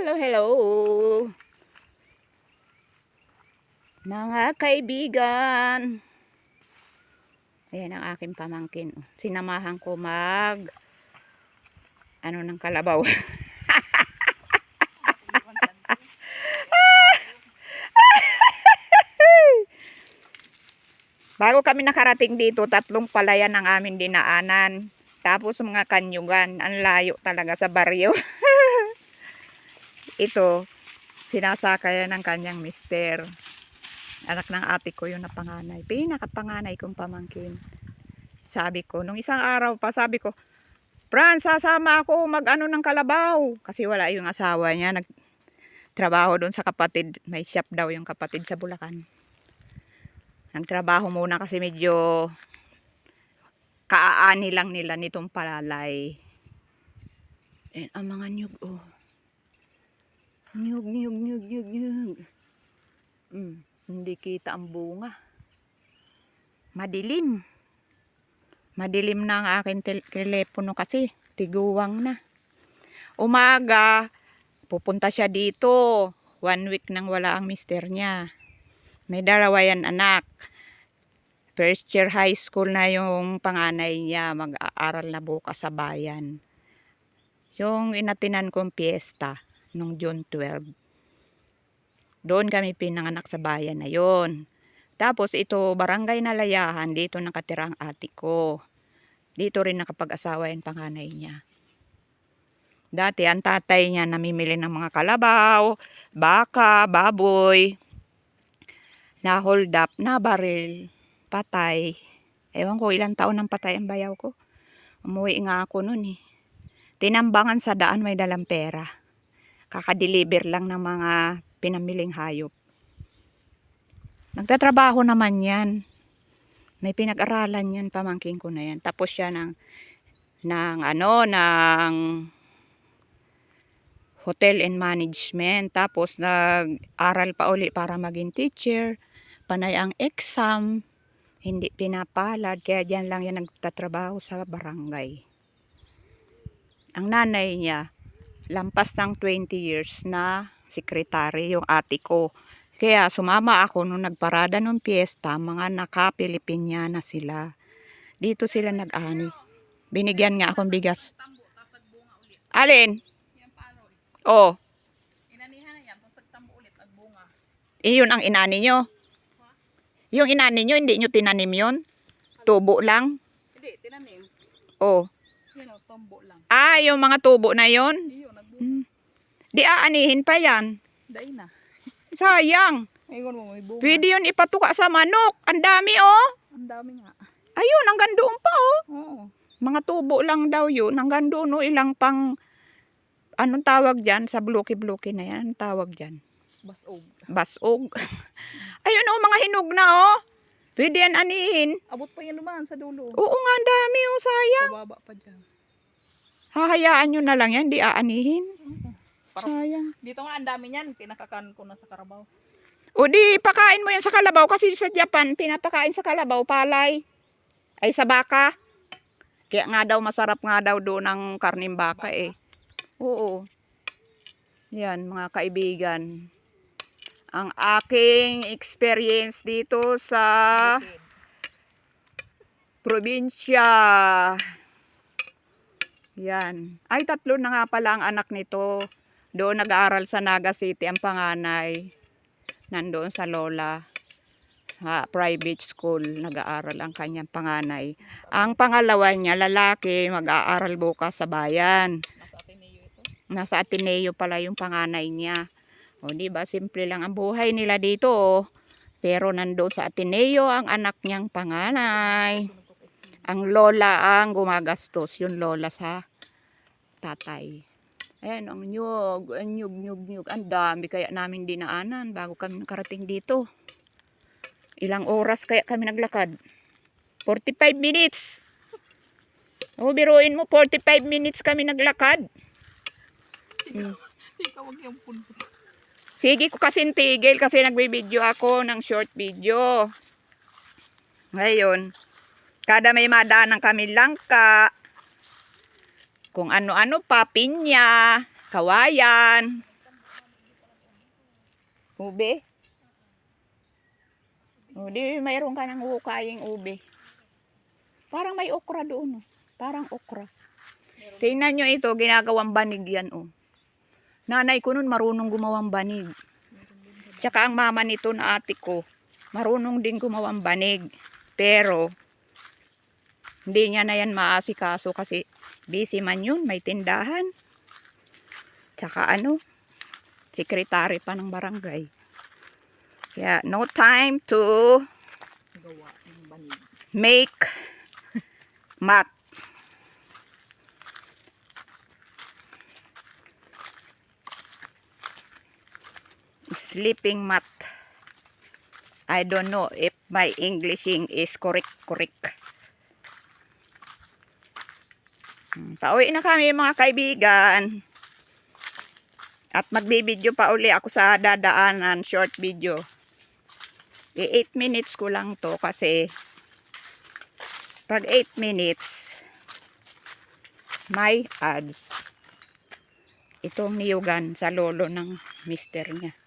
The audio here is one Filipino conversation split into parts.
Hello, hello. Mga kaibigan. Ayan ang aking pamangkin. Sinamahan ko ng kalabaw. Bago kami nakarating dito, 3 palayan ang amin dinaanan. Tapos mga kanyugan. Ang layo talaga sa baryo. Ito, sinasakayan ng kanyang mister. Anak ng ate ko yung napanganay. Pinakapanganay kong pamangkin. Sabi ko, nung isang araw pa, sabi ko, Fran, sasama ako mag-ano ng kalabaw. Kasi wala yung asawa niya. Nagtrabaho doon sa kapatid. May shop daw yung kapatid sa Bulacan. Nagtrabaho muna kasi medyo kaaani lang nila nitong palalay. And ang mga nyug, oh. Nyug. Hindi kita ang bunga. Madilim. Madilim na ang aking telepono kasi. Tiguwang na. Umaga, pupunta siya dito. 1 week nang wala ang mister niya. May 2 yan anak. First year high school na yung panganay niya. Mag-aaral na bukas sa bayan. Yung inatinan kong piyesta nung June 12. Doon kami pinanganak sa bayan na yon. Tapos ito, barangay Nalayahan, dito nakatira ang ate ko. Dito rin nakapag-asawa yung panganay niya. Dati ang tatay niya namimili ng mga kalabaw, baka, baboy, na hold up, na baril, patay. Ewan ko ilang taon nang patay ang bayaw ko. Umuwi nga ako nun eh. Tinambangan sa daan, may dalang pera. Kakadeliver lang ng mga pinamiling hayop. Nagtatrabaho naman yan. May pinag-aralan yan, pamangkin ko na yan. Tapos siya ng hotel and management. Tapos nag-aral pa uli para maging teacher. Panay ang exam. Hindi pinapalad. Kaya dyan lang yan nagtatrabaho sa barangay. Ang nanay niya, lampas ng 20 years na sekretary, yung ate ko. Kaya sumama ako nung nagparada ng piyesta, mga naka-Pilipinyana sila. Dito sila nag-ani. Binigyan nga akong bigas. Alin? Oh. Inanihan na yan, pagtambo ulit ang bunga. Iyon ang inani nyo? Yung inani nyo, hindi nyo tinanim yon? Tubo lang? Hindi, tinanim. Oh. Yan o, tambo lang. Ah, yung mga tubo na yon? Iyon, nagbunga. Di aanihin pa yan. Dahil na. Sayang. Ayun mo, may bunga. Pwede yun ipatuka sa manok. Ang dami oh. Ang dami nga. Ayun, hanggang doon pa oh. Oo. Mga tubo lang daw yun. Hanggang doon oh, ilang pang, anong tawag dyan? Sa bluki-bluki na yan. Anong tawag dyan? Basog. Basog. Ayun oh, mga hinog na oh. Pwede yan anihin. Abot pa yan naman sa dulo. Oo nga, ang dami oh, sayang. Pababa pa dyan. Hahayaan nyo na lang yan, di aanihin. Sayang. Dito nga ang dami niyan, pinakakan ko na sa karabaw. O di, pakain mo yan sa kalabaw kasi sa Japan, pinapakain sa kalabaw, palay. Ay sa baka. Kaya nga daw, masarap nga daw doon ang karning baka eh. Oo. Yan mga kaibigan. Ang aking experience dito sa probinsya. Yan. Ay, 3 na nga pala ang anak nito. Doon nag-aaral sa Naga City ang panganay. Nandoon sa Lola. Sa private school nag-aaral ang kanyang panganay. Ang pangalawa niya, lalaki, mag-aaral bukas sa bayan. Nasa Ateneo ito? Nasa Ateneo pala yung panganay niya. O diba, simple lang ang buhay nila dito. Oh. Pero nandoon sa Ateneo ang anak niyang panganay. Ang lola ang gumagastos. Yung lola sa tatay. Ayan, ang nyug. Ang dami kaya namin dinaanan bago kami nakarating dito. Ilang oras kaya kami naglakad? 45 minutes. O, biruin mo, 45 minutes kami naglakad. Sige ko kasing tigil kasi nagbibideo ako ng short video. Ngayon, kada may madaanan kami langka. Kung ano-ano pa, pinya, kawayan. Ube? O, di mayroon ka ng hukaying ube. Parang may okra doon. Oh. Parang okra. Tingnan nyo ito, ginagawang banig yan. Oh. Nanay ko nun marunong gumawang banig. Tsaka ang mama nito na ate ko, marunong din gumawang banig. Pero, hindi niya na yan maasikaso kasi busy man yun, may tindahan. Tsaka sekretary pa ng barangay. Kaya no time to make mat. Sleeping mat. I don't know if my Englishing is correct. Pauwi na kami mga kaibigan. At magbibideo pa uli ako sa dadaanan, short video. 8 minutes ko lang to kasi pag 8 minutes may ads. Itong niyugan sa lolo ng mister niya.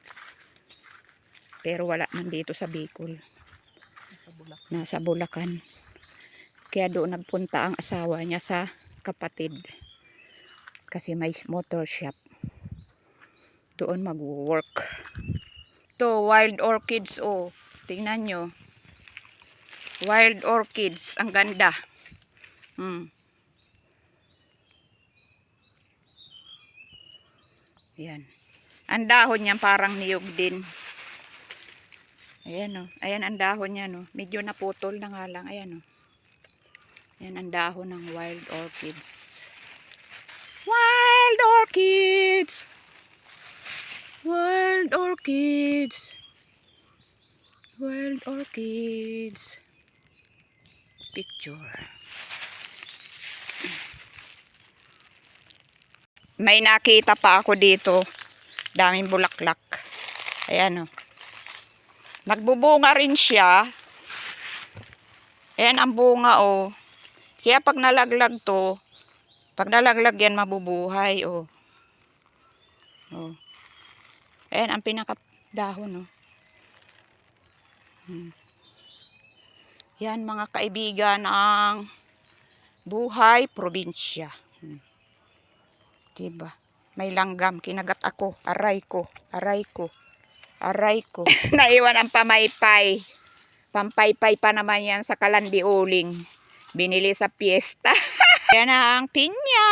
Pero wala man dito sa Bicol. Nasa Bulacan. Kaya doon nagpunta ang asawa niya sa kapatid. Kasi may motor shop. Doon mag-work. To wild orchids, oh. Tingnan nyo. Wild orchids. Ang ganda. Ayan. Ang dahon niya parang niyog din. Ayan, oh. Ayan ang dahon niya, no. Medyo naputol na nga lang. Ayan, oh. Ayan ang dahon ng wild orchids. Wild orchids! Wild orchids! Wild orchids. Picture. May nakita pa ako dito. Daming bulaklak. Ayan, oh. Nagbubunga rin siya. Ayan ang bunga, oh. Kaya pag nalaglag to, pag nalaglag yan, mabubuhay, oh. Oh. Ayan ang pinakadahon, oh. Yan mga kaibigan ang buhay probinsya. Diba? May langgam, kinagat ako, aray ko. Naiwan ang pamaypay. Pampaypay pa naman yan sa kalandiuling. Binili sa piyesta. Yan ang pinya.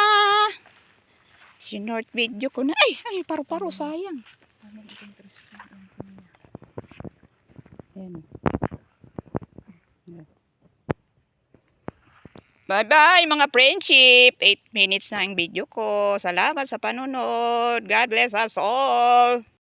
Sinort video ko na. Ay, paru-paro, sayang. Yan. Bye-bye mga friendship. 8 minutes na ang video ko. Salamat sa panunod. God bless us all.